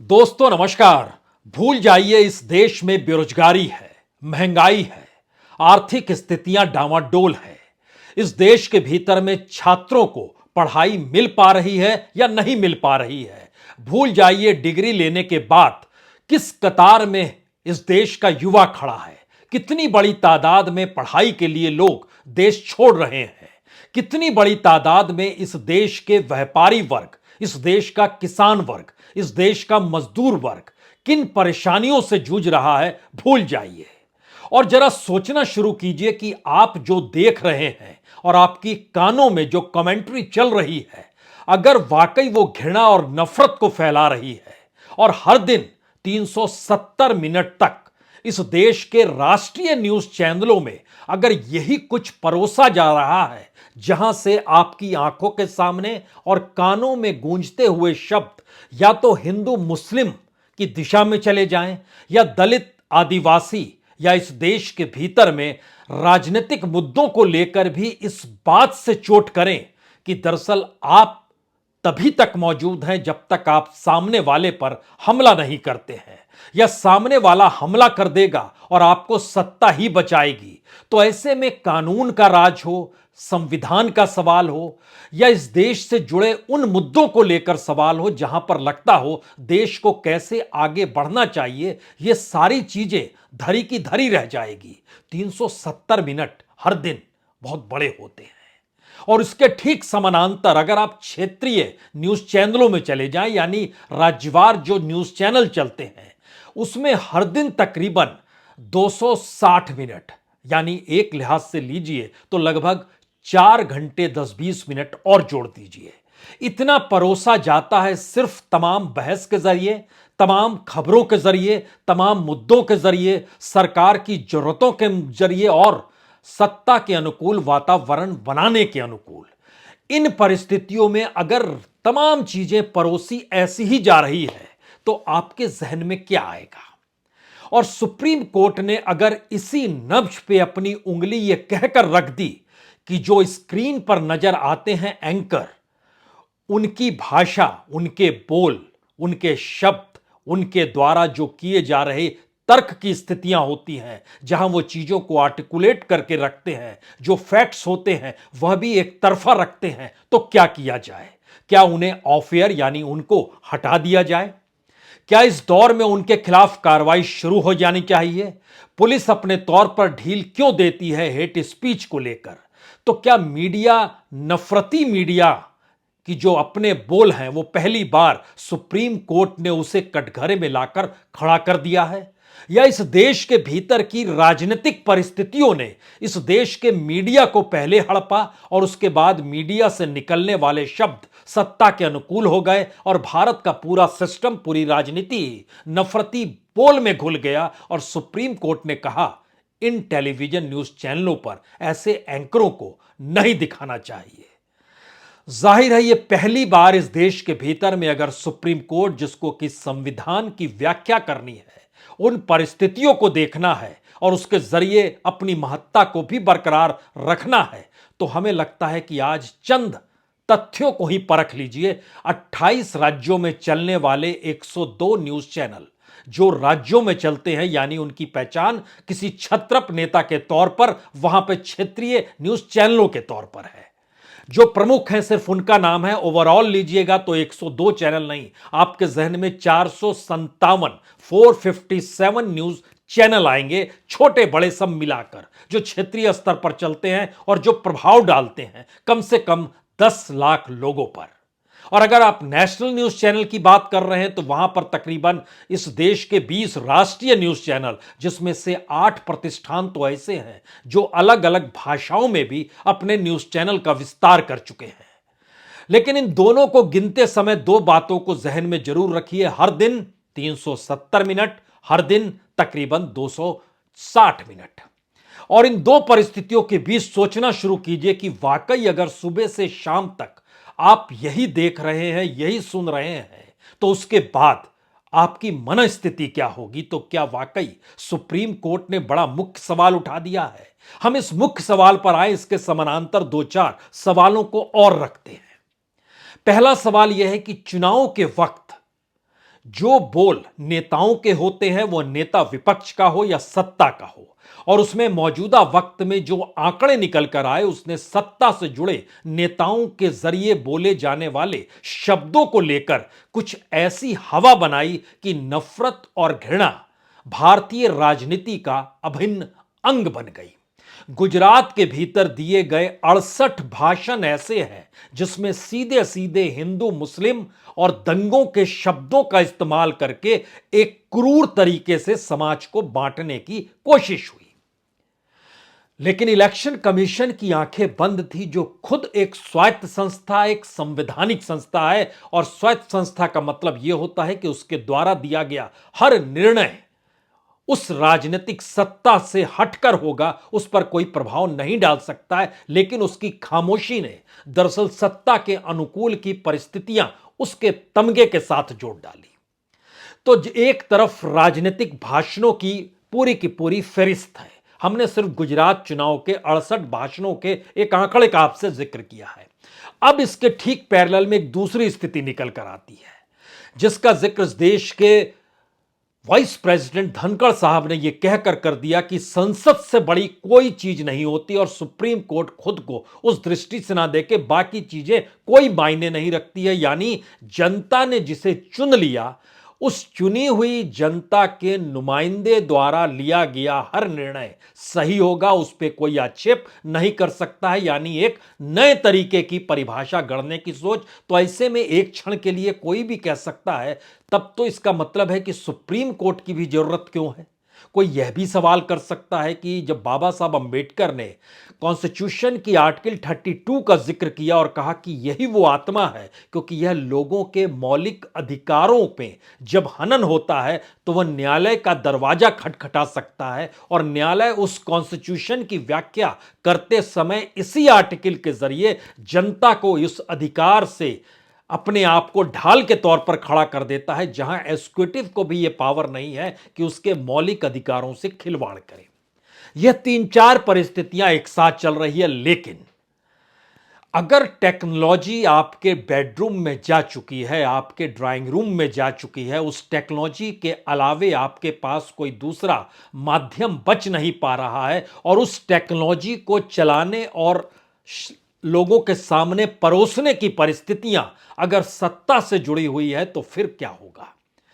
दोस्तों नमस्कार। भूल जाइए इस देश में बेरोजगारी है, महंगाई है, आर्थिक स्थितियां डामाडोल है। इस देश के भीतर में छात्रों को पढ़ाई मिल पा रही है या नहीं मिल पा रही है। भूल जाइए डिग्री लेने के बाद किस कतार में इस देश का युवा खड़ा है, कितनी बड़ी तादाद में पढ़ाई के लिए लोग देश छोड़ रहे हैं, कितनी बड़ी तादाद में इस देश के व्यापारी वर्ग, इस देश का किसान वर्ग, इस देश का मजदूर वर्ग किन परेशानियों से जूझ रहा है। भूल जाइए और जरा सोचना शुरू कीजिए कि आप जो देख रहे हैं और आपकी कानों में जो कमेंट्री चल रही है, अगर वाकई वो घृणा और नफरत को फैला रही है और हर दिन 370 मिनट तक इस देश के राष्ट्रीय न्यूज चैनलों में अगर यही कुछ परोसा जा रहा है, जहां से आपकी आंखों के सामने और कानों में गूंजते हुए शब्द या तो हिंदू मुस्लिम की दिशा में चले जाएं या दलित आदिवासी या इस देश के भीतर में राजनीतिक मुद्दों को लेकर भी इस बात से चोट करें कि दरअसल आप तभी तक मौजूद हैं जब तक आप सामने वाले पर हमला नहीं करते हैं, या सामने वाला हमला कर देगा और आपको सत्ता ही बचाएगी। तो ऐसे में कानून का राज हो, संविधान का सवाल हो, या इस देश से जुड़े उन मुद्दों को लेकर सवाल हो जहां पर लगता हो देश को कैसे आगे बढ़ना चाहिए, ये सारी चीजें धरी की धरी रह जाएगी। 370 मिनट हर दिन बहुत बड़े होते हैं। और इसके ठीक समानांतर अगर आप क्षेत्रीय न्यूज चैनलों में चले जाएं, यानी राज्यवार जो न्यूज चैनल चलते हैं, उसमें हर दिन तकरीबन 260 मिनट, यानी एक लिहाज से लीजिए तो लगभग 4 घंटे 10-20 मिनट और जोड़ दीजिए। इतना परोसा जाता है सिर्फ तमाम बहस के जरिए, तमाम खबरों के जरिए, तमाम मुद्दों के जरिए, सरकार की जरूरतों के जरिए और सत्ता के अनुकूल वातावरण बनाने के अनुकूल। इन परिस्थितियों में अगर तमाम चीजें परोसी ऐसी ही जा रही है तो आपके जहन में क्या आएगा? और सुप्रीम कोर्ट ने अगर इसी नब्ज पे अपनी उंगली ये कहकर रख दी कि जो स्क्रीन पर नजर आते हैं एंकर, उनकी भाषा, उनके बोल, उनके शब्द, उनके द्वारा जो किए जा रहे तर्क की स्थितियां होती हैं, जहां वो चीजों को आर्टिकुलेट करके रखते हैं, जो फैक्ट्स होते हैं वह भी एक तरफा रखते हैं, तो क्या किया जाए? क्या उन्हें ऑफ एयर यानी उनको हटा दिया जाए? क्या इस दौर में उनके खिलाफ कार्रवाई शुरू हो जानी चाहिए? पुलिस अपने तौर पर ढील क्यों देती है हेट स्पीच को लेकर? तो क्या मीडिया, नफरती मीडिया कि जो अपने बोल हैं वो पहली बार सुप्रीम कोर्ट ने उसे कटघरे में लाकर खड़ा कर दिया है? या इस देश के भीतर की राजनीतिक परिस्थितियों ने इस देश के मीडिया को पहले हड़पा और उसके बाद मीडिया से निकलने वाले शब्द सत्ता के अनुकूल हो गए और भारत का पूरा सिस्टम, पूरी राजनीति नफरती बोल में घुल गया और सुप्रीम कोर्ट ने कहा इन टेलीविजन न्यूज चैनलों पर ऐसे एंकरों को नहीं दिखाना चाहिए। जाहिर है ये पहली बार इस देश के भीतर में अगर सुप्रीम कोर्ट, जिसको कि संविधान की व्याख्या करनी है, उन परिस्थितियों को देखना है और उसके जरिए अपनी महत्ता को भी बरकरार रखना है, तो हमें लगता है कि आज चंद तथ्यों को ही परख लीजिए। 28 राज्यों में चलने वाले 102 न्यूज चैनल जो राज्यों में चलते हैं, यानी उनकी पहचान किसी छत्रप नेता के तौर पर वहां पे क्षेत्रीय न्यूज चैनलों के तौर पर है। जो प्रमुख हैं सिर्फ उनका नाम है, ओवरऑल लीजिएगा तो 102 चैनल नहीं, आपके जहन में 457 न्यूज चैनल आएंगे, छोटे बड़े सब मिलाकर, जो क्षेत्रीय स्तर पर चलते हैं और जो प्रभाव डालते हैं कम से कम 10 लाख लोगों पर। और अगर आप नेशनल न्यूज चैनल की बात कर रहे हैं तो वहां पर तकरीबन इस देश के 20 राष्ट्रीय न्यूज चैनल, जिसमें से 8 प्रतिष्ठान तो ऐसे हैं जो अलग अलग भाषाओं में भी अपने न्यूज चैनल का विस्तार कर चुके हैं। लेकिन इन दोनों को गिनते समय दो बातों को जहन में जरूर रखिए। हर दिन 370 मिनट, हर दिन तकरीबन 260 मिनट। और इन दो परिस्थितियों के बीच सोचना शुरू कीजिए कि वाकई अगर सुबह से शाम तक आप यही देख रहे हैं, यही सुन रहे हैं, तो उसके बाद आपकी मनस्थिति क्या होगी? तो क्या वाकई सुप्रीम कोर्ट ने बड़ा मुख्य सवाल उठा दिया है? हम इस मुख्य सवाल पर आए, इसके समानांतर 2-4 सवालों को और रखते हैं। पहला सवाल यह है कि चुनाव के वक्त जो बोल नेताओं के होते हैं वो नेता विपक्ष का हो या सत्ता का हो, और उसमें मौजूदा वक्त में जो आंकड़े निकल कर आए उसने सत्ता से जुड़े नेताओं के जरिए बोले जाने वाले शब्दों को लेकर कुछ ऐसी हवा बनाई कि नफरत और घृणा भारतीय राजनीति का अभिन्न अंग बन गई। गुजरात के भीतर दिए गए 68 भाषण ऐसे हैं जिसमें सीधे सीधे हिंदू मुस्लिम और दंगों के शब्दों का इस्तेमाल करके एक क्रूर तरीके से समाज को बांटने की कोशिश हुई। लेकिन इलेक्शन कमीशन की आंखें बंद थी, जो खुद एक स्वायत्त संस्था, एक संवैधानिक संस्था है, और स्वायत्त संस्था का मतलब यह होता है कि उसके द्वारा दिया गया हर निर्णय उस राजनीतिक सत्ता से हटकर होगा, उस पर कोई प्रभाव नहीं डाल सकता है। लेकिन उसकी खामोशी ने दरअसल सत्ता के अनुकूल की परिस्थितियां उसके तमगे के साथ जोड़ डाली। तो एक तरफ राजनीतिक भाषणों की पूरी फेरिस्त है। हमने सिर्फ गुजरात चुनाव के 68 भाषणों के एक आंकड़े का आपसे जिक्र किया है। अब इसके ठीक पैरेलल में एक दूसरी स्थिति निकल कर आती है, जिसका जिक्र इस देश के वाइस प्रेसिडेंट धनखड़ साहब ने यह कहकर कर दिया कि संसद से बड़ी कोई चीज नहीं होती, और सुप्रीम कोर्ट खुद को उस दृष्टि से ना देके बाकी चीजें कोई मायने नहीं रखती है। यानी जनता ने जिसे चुन लिया, उस चुनी हुई जनता के नुमाइंदे द्वारा लिया गया हर निर्णय सही होगा, उस पर कोई आक्षेप नहीं कर सकता है। यानी एक नए तरीके की परिभाषा गढ़ने की सोच। तो ऐसे में एक क्षण के लिए कोई भी कह सकता है, तब तो इसका मतलब है कि सुप्रीम कोर्ट की भी जरूरत क्यों है। कोई यह भी सवाल कर सकता है कि जब बाबा साहब अंबेडकर ने कॉन्स्टिट्यूशन की आर्टिकल 32 का जिक्र किया और कहा कि यही वो आत्मा है, क्योंकि यह लोगों के मौलिक अधिकारों पे जब हनन होता है तो वह न्यायालय का दरवाजा खटखटा सकता है, और न्यायालय उस कॉन्स्टिट्यूशन की व्याख्या करते समय इसी आर्टिकल के जरिए जनता को इस अधिकार से अपने आप को ढाल के तौर पर खड़ा कर देता है, जहां एग्जीक्यूटिव को भी यह पावर नहीं है कि उसके मौलिक अधिकारों से खिलवाड़ करे। यह 3-4 परिस्थितियां एक साथ चल रही है। लेकिन अगर टेक्नोलॉजी आपके बेडरूम में जा चुकी है, आपके ड्राइंग रूम में जा चुकी है, उस टेक्नोलॉजी के अलावे आपके पास कोई दूसरा माध्यम बच नहीं पा रहा है, और उस टेक्नोलॉजी को चलाने और लोगों के सामने परोसने की परिस्थितियां अगर सत्ता से जुड़ी हुई है तो फिर क्या होगा,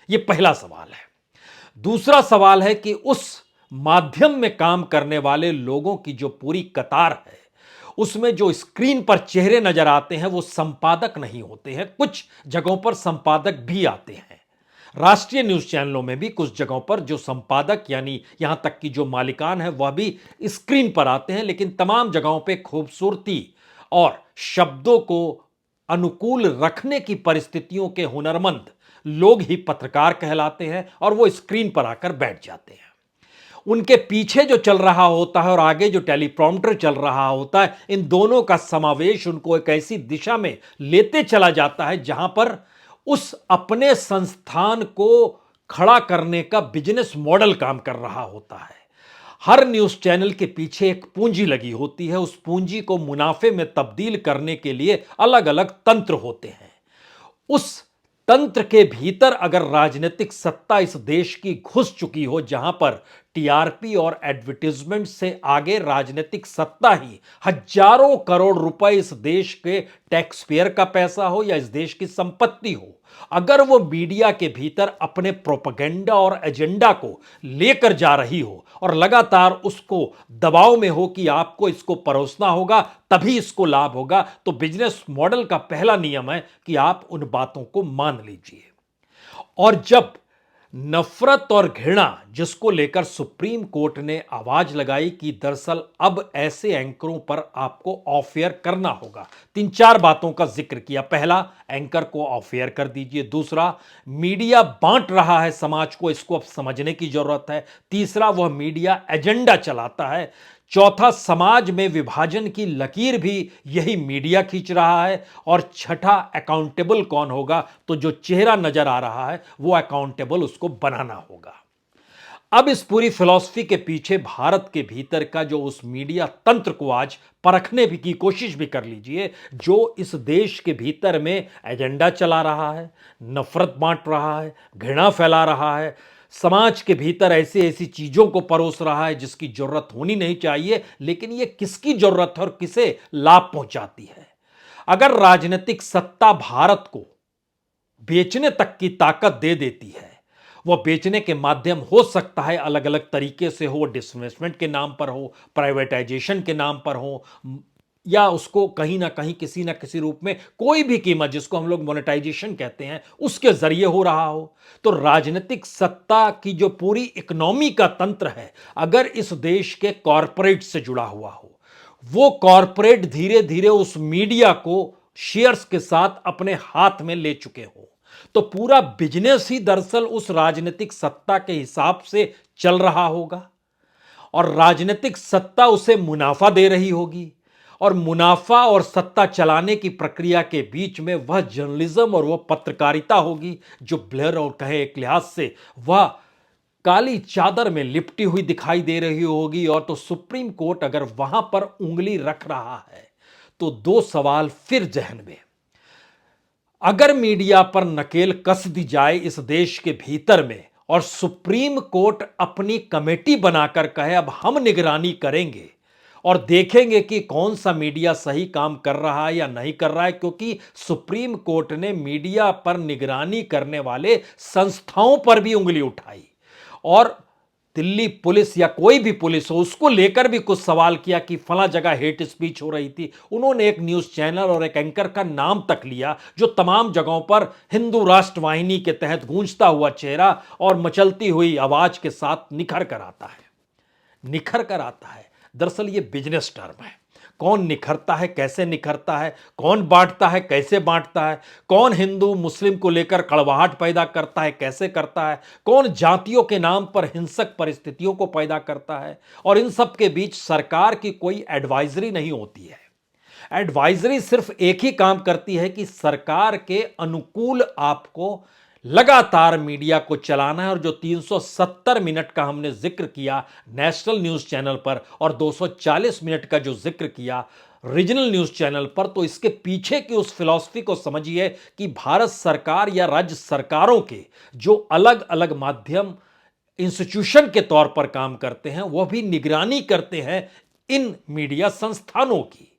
यह पहला सवाल है। दूसरा सवाल है कि उस माध्यम में काम करने वाले लोगों की जो पूरी कतार है, उसमें जो स्क्रीन पर चेहरे नजर आते हैं वो संपादक नहीं होते हैं। कुछ जगहों पर संपादक भी आते हैं, राष्ट्रीय न्यूज चैनलों में भी कुछ जगहों पर जो संपादक यानी यहां तक कि जो मालिकान है वह भी स्क्रीन पर आते हैं। लेकिन तमाम जगहों पे खूबसूरती और शब्दों को अनुकूल रखने की परिस्थितियों के हुनरमंद लोग ही पत्रकार कहलाते हैं, और वो स्क्रीन पर आकर बैठ जाते हैं। उनके पीछे जो चल रहा होता है और आगे जो टेलीप्रॉम्प्टर चल रहा होता है, इन दोनों का समावेश उनको एक ऐसी दिशा में लेते चला जाता है जहां पर उस अपने संस्थान को खड़ा करने का बिजनेस मॉडल काम कर रहा होता है। हर न्यूज चैनल के पीछे एक पूंजी लगी होती है, उस पूंजी को मुनाफे में तब्दील करने के लिए अलग अलग तंत्र होते हैं। उस तंत्र के भीतर अगर राजनीतिक सत्ता इस देश की घुस चुकी हो, जहां पर टीआरपी और एडवर्टाइजमेंट से आगे राजनीतिक सत्ता ही हजारों करोड़ रुपए इस देश के टैक्स पेयर का पैसा हो या इस देश की संपत्ति हो, अगर वो मीडिया के भीतर अपने प्रोपेगेंडा और एजेंडा को लेकर जा रही हो और लगातार उसको दबाव में हो कि आपको इसको परोसना होगा तभी इसको लाभ होगा, तो बिजनेस मॉडल का पहला नियम है कि आप उन बातों को मान लीजिए। और जब नफरत और घृणा जिसको लेकर सुप्रीम कोर्ट ने आवाज लगाई कि दरअसल अब ऐसे एंकरों पर आपको ऑफ एयर करना होगा, 3-4 बातों का जिक्र किया। पहला, एंकर को ऑफ एयर कर दीजिए। दूसरा, मीडिया बांट रहा है समाज को, इसको अब समझने की जरूरत है। तीसरा, वह मीडिया एजेंडा चलाता है। चौथा, समाज में विभाजन की लकीर भी यही मीडिया खींच रहा है। और छठा, अकाउंटेबल कौन होगा, तो जो चेहरा नजर आ रहा है वो अकाउंटेबल उसको बनाना होगा। अब इस पूरी फिलॉसफी के पीछे भारत के भीतर का जो उस मीडिया तंत्र को आज परखने की कोशिश भी कर लीजिए, जो इस देश के भीतर में एजेंडा चला रहा है, नफरत बांट रहा है, घृणा फैला रहा है, समाज के भीतर ऐसी ऐसी चीजों को परोस रहा है जिसकी जरूरत होनी नहीं चाहिए, लेकिन ये किसकी जरूरत है और किसे लाभ पहुंचाती है। अगर राजनीतिक सत्ता भारत को बेचने तक की ताकत दे देती है, वह बेचने के माध्यम हो सकता है अलग अलग तरीके से हो, डिसइन्वेस्टमेंट के नाम पर हो, प्राइवेटाइजेशन के नाम पर हो, या उसको कहीं ना कहीं किसी ना किसी रूप में कोई भी कीमत, जिसको हम लोग मोनेटाइजेशन कहते हैं, उसके जरिए हो रहा हो। तो राजनीतिक सत्ता की जो पूरी इकोनॉमी का तंत्र है, अगर इस देश के कॉरपोरेट से जुड़ा हुआ हो, वो कॉरपोरेट धीरे धीरे उस मीडिया को शेयर्स के साथ अपने हाथ में ले चुके हो, तो पूरा बिजनेस ही दरअसल उस राजनीतिक सत्ता के हिसाब से चल रहा होगा और राजनीतिक सत्ता उसे मुनाफा दे रही होगी, और मुनाफा और सत्ता चलाने की प्रक्रिया के बीच में वह जर्नलिज्म और वह पत्रकारिता होगी जो ब्लेयर और कहे एक लिहाज से वह काली चादर में लिपटी हुई दिखाई दे रही होगी। और तो सुप्रीम कोर्ट अगर वहां पर उंगली रख रहा है तो दो सवाल फिर जहन में। अगर मीडिया पर नकेल कस दी जाए इस देश के भीतर में और सुप्रीम कोर्ट अपनी कमेटी बनाकर कहे अब हम निगरानी करेंगे और देखेंगे कि कौन सा मीडिया सही काम कर रहा है या नहीं कर रहा है, क्योंकि सुप्रीम कोर्ट ने मीडिया पर निगरानी करने वाले संस्थाओं पर भी उंगली उठाई और दिल्ली पुलिस या कोई भी पुलिस हो उसको लेकर भी कुछ सवाल किया कि फला जगह हेट स्पीच हो रही थी। उन्होंने एक न्यूज चैनल और एक एंकर का नाम तक लिया जो तमाम जगहों पर हिंदू राष्ट्र वाहिनी के तहत गूंजता हुआ चेहरा और मचलती हुई आवाज के साथ निखर कर आता है। निखर कर आता है, दरअसल ये बिजनेस टर्म है। कौन निखरता है, कैसे निखरता है, कौन बांटता है, कैसे बांटता है, कौन हिंदू मुस्लिम को लेकर कड़वाहट पैदा करता है, कैसे करता है, कौन जातियों के नाम पर हिंसक परिस्थितियों को पैदा करता है, और इन सब के बीच सरकार की कोई एडवाइजरी नहीं होती है। एडवाइजरी सिर्फ एक ही काम करती है कि सरकार के अनुकूल आपको लगातार मीडिया को चलाना है। और जो 370 मिनट का हमने जिक्र किया नेशनल न्यूज चैनल पर और 240 मिनट का जो जिक्र किया रीजनल न्यूज चैनल पर, तो इसके पीछे की उस फिलॉसफी को समझिए कि भारत सरकार या राज्य सरकारों के जो अलग अलग माध्यम इंस्टीट्यूशन के तौर पर काम करते हैं, वह भी निगरानी करते हैं इन मीडिया संस्थानों की।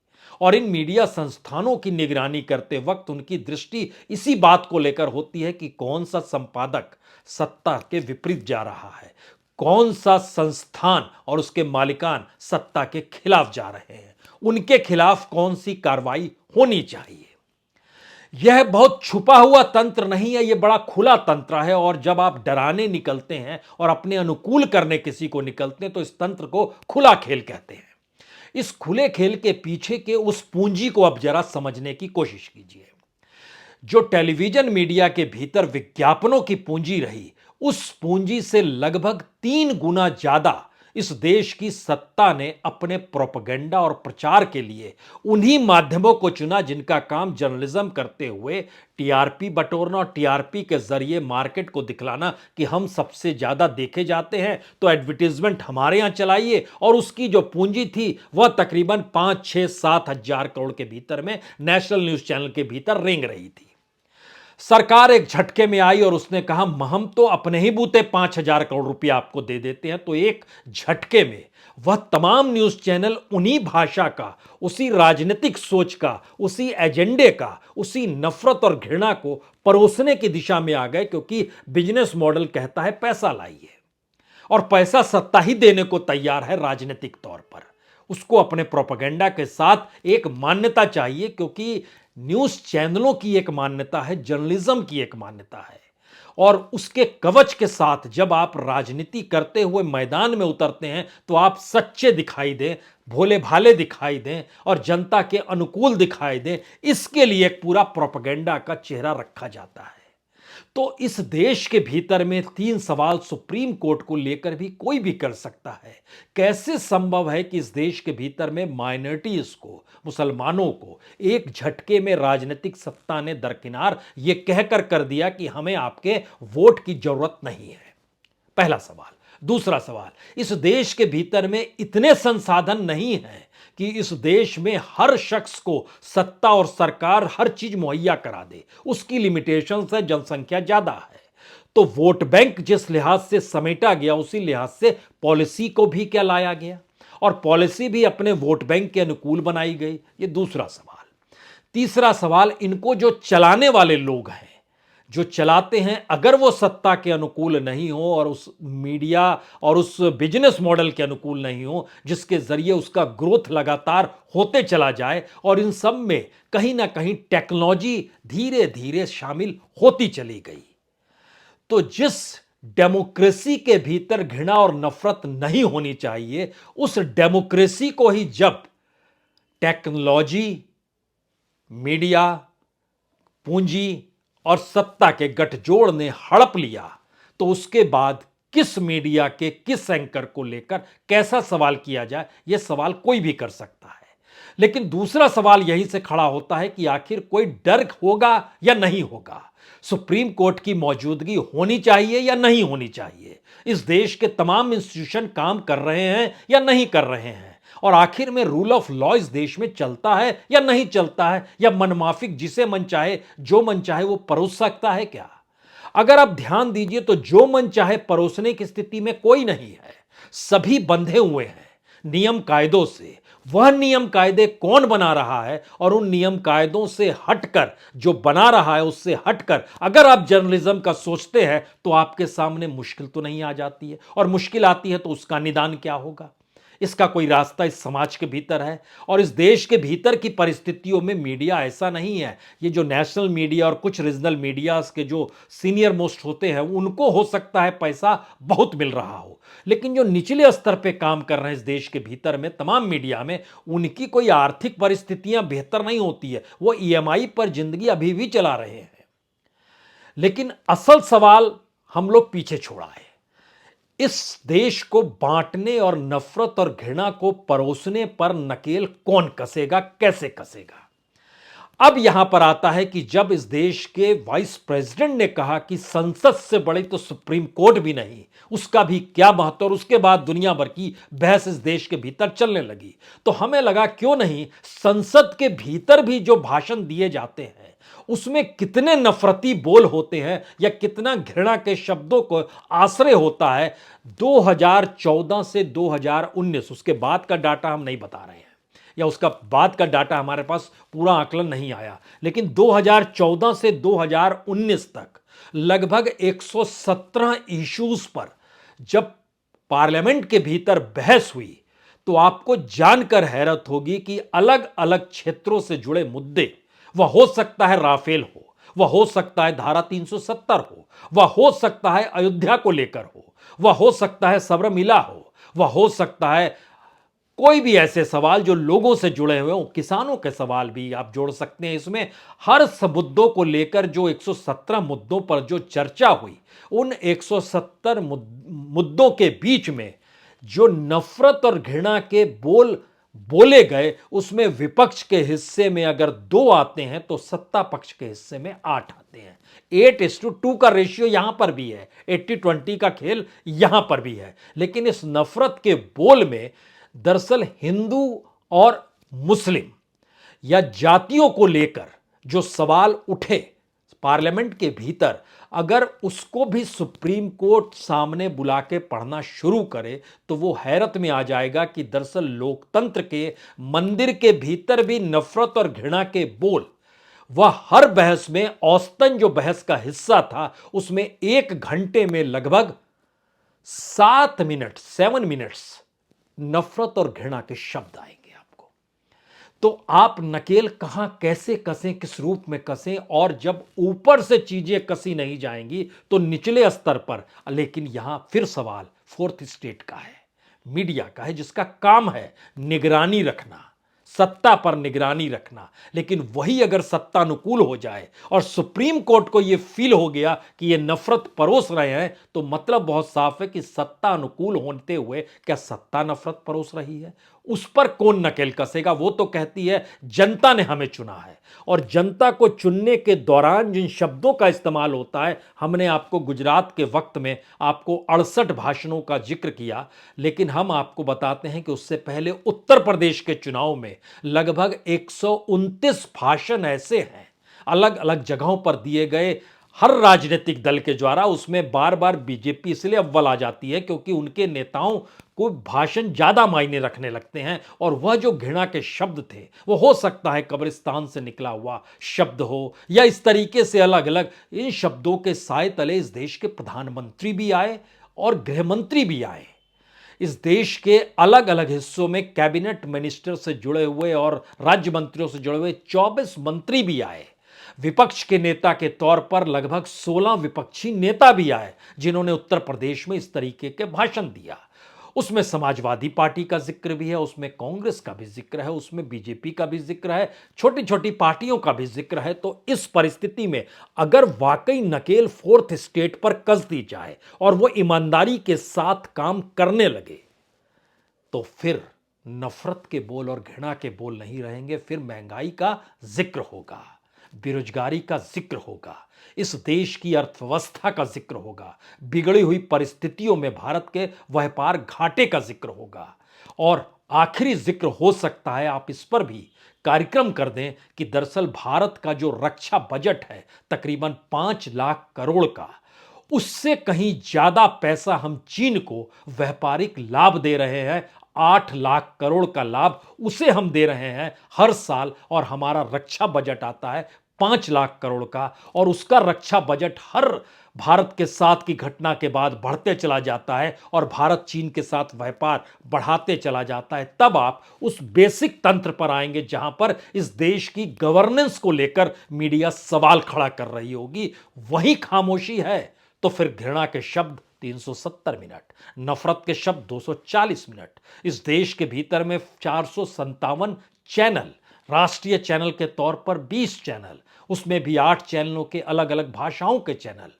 और इन मीडिया संस्थानों की निगरानी करते वक्त उनकी दृष्टि इसी बात को लेकर होती है कि कौन सा संपादक सत्ता के विपरीत जा रहा है, कौन सा संस्थान और उसके मालिकान सत्ता के खिलाफ जा रहे हैं, उनके खिलाफ कौन सी कार्रवाई होनी चाहिए। यह बहुत छुपा हुआ तंत्र नहीं है, यह बड़ा खुला तंत्र है। और जब आप डराने निकलते हैं और अपने अनुकूल करने किसी को निकलते हैं तो इस तंत्र को खुला खेल कहते हैं। इस खुले खेल के पीछे के उस पूंजी को अब जरा समझने की कोशिश कीजिए। जो टेलीविजन मीडिया के भीतर विज्ञापनों की पूंजी रही, उस पूंजी से लगभग 3 गुना ज्यादा इस देश की सत्ता ने अपने प्रोपेगेंडा और प्रचार के लिए उन्हीं माध्यमों को चुना जिनका काम जर्नलिज्म करते हुए टीआरपी बटोरना और टीआरपी के जरिए मार्केट को दिखलाना कि हम सबसे ज्यादा देखे जाते हैं, तो एडवर्टीजमेंट हमारे यहां चलाइए। और उसकी जो पूंजी थी वह तकरीबन 5-6-7 हजार करोड़ के भीतर में नेशनल न्यूज चैनल के भीतर रेंग रही थी। सरकार एक झटके में आई और उसने कहा हम तो अपने ही बूते 5,000 करोड़ रुपया आपको दे देते हैं। तो एक झटके में वह तमाम न्यूज चैनल उन्हीं भाषा का, उसी राजनीतिक सोच का, उसी एजेंडे का, उसी नफरत और घृणा को परोसने की दिशा में आ गए, क्योंकि बिजनेस मॉडल कहता है पैसा लाइए, और पैसा सत्ता ही देने को तैयार है राजनीतिक तौर पर। उसको अपने प्रोपेगेंडा के साथ एक मान्यता चाहिए, क्योंकि न्यूज चैनलों की एक मान्यता है, जर्नलिज्म की एक मान्यता है। और उसके कवच के साथ जब आप राजनीति करते हुए मैदान में उतरते हैं तो आप सच्चे दिखाई दें, भोले भाले दिखाई दें और जनता के अनुकूल दिखाई दें, इसके लिए एक पूरा प्रोपेगेंडा का चेहरा रखा जाता है। तो इस देश के भीतर में 3 सवाल सुप्रीम कोर्ट को लेकर भी कोई भी कर सकता है। कैसे संभव है कि इस देश के भीतर में माइनॉरिटीज को, मुसलमानों को एक झटके में राजनीतिक सत्ता ने दरकिनार यह कहकर कर दिया कि हमें आपके वोट की जरूरत नहीं है। पहला सवाल। दूसरा सवाल, इस देश के भीतर में इतने संसाधन नहीं हैं कि इस देश में हर शख्स को सत्ता और सरकार हर चीज मुहैया करा दे। उसकी लिमिटेशन है, जनसंख्या ज्यादा है। तो वोट बैंक जिस लिहाज से समेटा गया, उसी लिहाज से पॉलिसी को भी क्या लाया गया, और पॉलिसी भी अपने वोट बैंक के अनुकूल बनाई गई। ये दूसरा सवाल। तीसरा सवाल, इनको जो चलाने वाले लोग हैं, जो चलाते हैं, अगर वो सत्ता के अनुकूल नहीं हो और उस मीडिया और उस बिजनेस मॉडल के अनुकूल नहीं हो जिसके जरिए उसका ग्रोथ लगातार होते चला जाए, और इन सब में कहीं ना कहीं टेक्नोलॉजी धीरे धीरे शामिल होती चली गई, तो जिस डेमोक्रेसी के भीतर घृणा और नफरत नहीं होनी चाहिए, उस डेमोक्रेसी को ही जब टेक्नोलॉजी, मीडिया, पूंजी और सत्ता के गठजोड़ ने हड़प लिया, तो उसके बाद किस मीडिया के किस एंकर को लेकर कैसा सवाल किया जाए, यह सवाल कोई भी कर सकता है। लेकिन दूसरा सवाल यहीं से खड़ा होता है कि आखिर कोई डर होगा या नहीं होगा, सुप्रीम कोर्ट की मौजूदगी होनी चाहिए या नहीं होनी चाहिए, इस देश के तमाम इंस्टीट्यूशन काम कर रहे हैं या नहीं कर रहे हैं, और आखिर में रूल ऑफ लॉ इस देश में चलता है या नहीं चलता है, या मनमाफिक जिसे मन चाहे जो मन चाहे वो परोस सकता है क्या। अगर आप ध्यान दीजिए तो जो मन चाहे परोसने की स्थिति में कोई नहीं है, सभी बंधे हुए हैं नियम कायदों से। वह नियम कायदे कौन बना रहा है, और उन नियम कायदों से हटकर जो बना रहा है उससे हटकर अगर आप जर्नलिज्म का सोचते हैं तो आपके सामने मुश्किल तो नहीं आ जाती है, और मुश्किल आती है तो उसका निदान क्या होगा। इसका कोई रास्ता इस समाज के भीतर है, और इस देश के भीतर की परिस्थितियों में मीडिया ऐसा नहीं है। ये जो नेशनल मीडिया और कुछ रीजनल मीडियाज के जो सीनियर मोस्ट होते हैं, उनको हो सकता है पैसा बहुत मिल रहा हो, लेकिन जो निचले स्तर पे काम कर रहे हैं इस देश के भीतर में तमाम मीडिया में, उनकी कोई आर्थिक परिस्थितियां बेहतर नहीं होती है। वो ईएमआई पर जिंदगी अभी भी चला रहे हैं। लेकिन असल सवाल हम लोग पीछे छोड़ा है। इस देश को बांटने और नफरत और घृणा को परोसने पर नकेल कौन कसेगा, कैसे कसेगा। अब यहां पर आता है कि जब इस देश के वाइस प्रेसिडेंट ने कहा कि संसद से बड़ी तो सुप्रीम कोर्ट भी नहीं, उसका भी क्या महत्व, और उसके बाद दुनिया भर की बहस इस देश के भीतर चलने लगी, तो हमें लगा क्यों नहीं संसद के भीतर भी जो भाषण दिए जाते हैं उसमें कितने नफरती बोल होते हैं या कितना घृणा के शब्दों को आश्रय होता है। 2014 से 2019, उसके बाद का डाटा हम नहीं बता रहे हैं, या उसका बाद का डाटा हमारे पास पूरा आकलन नहीं आया, लेकिन 2014 से 2019 तक लगभग 117 इश्यूज पर जब पार्लियामेंट के भीतर बहस हुई, तो आपको जानकर हैरत होगी कि अलग अलग क्षेत्रों से जुड़े मुद्दे, वह हो सकता है राफेल हो, वह हो सकता है धारा 370 हो, वह हो सकता है अयोध्या को लेकर हो, वह हो सकता है सबरमिला हो, वह हो सकता है कोई भी ऐसे सवाल जो लोगों से जुड़े हुए हो, किसानों के सवाल भी आप जोड़ सकते हैं इसमें। हर मुद्दों को लेकर जो 117 मुद्दों पर जो चर्चा हुई, उन 170 मुद्दों के बीच में जो नफरत और घृणा के बोल बोले गए, उसमें विपक्ष के हिस्से में अगर 2 आते हैं तो सत्ता पक्ष के हिस्से में 8 आते हैं। 8:2 का रेशियो यहां पर भी है, 80-20 का खेल यहां पर भी है। लेकिन इस नफरत के बोल में दरअसल हिंदू और मुस्लिम या जातियों को लेकर जो सवाल उठे पार्लियामेंट के भीतर, अगर उसको भी सुप्रीम कोर्ट सामने बुला के पढ़ना शुरू करे तो वो हैरत में आ जाएगा कि दरअसल लोकतंत्र के मंदिर के भीतर भी नफरत और घृणा के बोल, वह हर बहस में औसतन जो बहस का हिस्सा था उसमें 1 घंटे में लगभग 7 मिनट्स नफरत और घृणा के शब्द आएंगे आपको। तो आप नकेल कहां कैसे कसें, किस रूप में कसें, और जब ऊपर से चीजें कसी नहीं जाएंगी तो निचले स्तर पर। लेकिन यहां फिर सवाल फोर्थ स्टेट का है, मीडिया का है, जिसका काम है निगरानी रखना, सत्ता पर निगरानी रखना। लेकिन वही अगर सत्ता अनुकूल हो जाए और सुप्रीम कोर्ट को यह फील हो गया कि यह नफरत परोस रहे हैं, तो मतलब बहुत साफ है कि सत्ता अनुकूल होते हुए क्या सत्ता नफरत परोस रही है। उस पर कौन नकेल कसेगा? वो तो कहती है जनता ने हमें चुना है, और जनता को चुनने के दौरान जिन शब्दों का इस्तेमाल होता है, हमने आपको गुजरात के वक्त में आपको 68 भाषणों का जिक्र किया, लेकिन हम आपको बताते हैं कि उससे पहले उत्तर प्रदेश के चुनाव में लगभग 129 भाषण ऐसे हैं अलग अलग जगहों पर दिए गए हर राजनीतिक दल के द्वारा। उसमें बार बार बीजेपी इसलिए अव्वल आ जाती है क्योंकि उनके नेताओं को भाषण ज्यादा मायने रखने लगते हैं, और वह जो घृणा के शब्द थे वो हो सकता है कब्रिस्तान से निकला हुआ शब्द हो, या इस तरीके से अलग अलग इन शब्दों के साए तले इस देश के प्रधानमंत्री भी आए और गृहमंत्री भी आए। इस देश के अलग अलग हिस्सों में कैबिनेट मिनिस्टर से जुड़े हुए और राज्य मंत्रियों से जुड़े हुए 24 मंत्री भी आए। विपक्ष के नेता के तौर पर लगभग 16 विपक्षी नेता भी आए जिन्होंने उत्तर प्रदेश में इस तरीके के भाषण दिया। उसमें समाजवादी पार्टी का जिक्र भी है, उसमें कांग्रेस का भी जिक्र है, उसमें बीजेपी का भी जिक्र है, छोटी छोटी पार्टियों का भी जिक्र है। तो इस परिस्थिति में अगर वाकई नकेल फोर्थ स्टेट पर कस दी जाए और वो ईमानदारी के साथ काम करने लगे, तो फिर नफरत के बोल और घृणा के बोल नहीं रहेंगे, फिर महंगाई का जिक्र होगा, बेरोजगारी का जिक्र होगा, इस देश की अर्थव्यवस्था का जिक्र होगा, बिगड़ी हुई परिस्थितियों में भारत के व्यापार घाटे का जिक्र होगा, और आखिरी जिक्र हो सकता है, आप इस पर भी कार्यक्रम कर दें कि दरअसल भारत का जो रक्षा बजट है तकरीबन 5 लाख करोड़ का, उससे कहीं ज्यादा पैसा हम चीन को व्यापारिक लाभ दे रहे हैं। 8 लाख करोड़ का लाभ उसे हम दे रहे हैं हर साल, और हमारा रक्षा बजट आता है 5 लाख करोड़ का, और उसका रक्षा बजट हर भारत के साथ की घटना के बाद बढ़ते चला जाता है और भारत चीन के साथ व्यापार बढ़ाते चला जाता है। तब आप उस बेसिक तंत्र पर आएंगे जहां पर इस देश की गवर्नेंस को लेकर मीडिया सवाल खड़ा कर रही होगी। वही खामोशी है तो फिर घृणा के शब्द 370 मिनट, नफरत के शब्द 240 मिनट, इस देश के भीतर में 457 चैनल, राष्ट्रीय चैनल के तौर पर 20 चैनल, उसमें भी 8 चैनलों के अलग अलग भाषाओं के चैनल,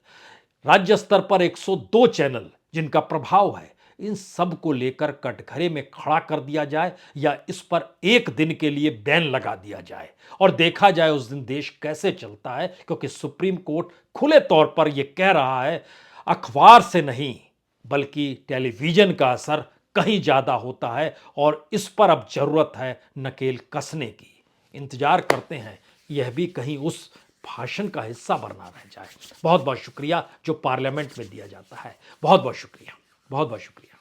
राज्य स्तर पर 102 चैनल जिनका प्रभाव है, इन सब को लेकर कटघरे में खड़ा कर दिया जाए या इस पर एक दिन के लिए बैन लगा दिया जाए और देखा जाए उस दिन देश कैसे चलता है। क्योंकि सुप्रीम कोर्ट खुले तौर पर यह कह रहा है अखबार से नहीं बल्कि टेलीविजन का असर कहीं ज्यादा होता है, और इस पर अब जरूरत है नकेल कसने की। इंतजार करते हैं यह भी कहीं उस भाषण का हिस्सा बनना रह जाए। बहुत बहुत शुक्रिया जो पार्लियामेंट में दिया जाता है। बहुत बहुत शुक्रिया, बहुत बहुत शुक्रिया।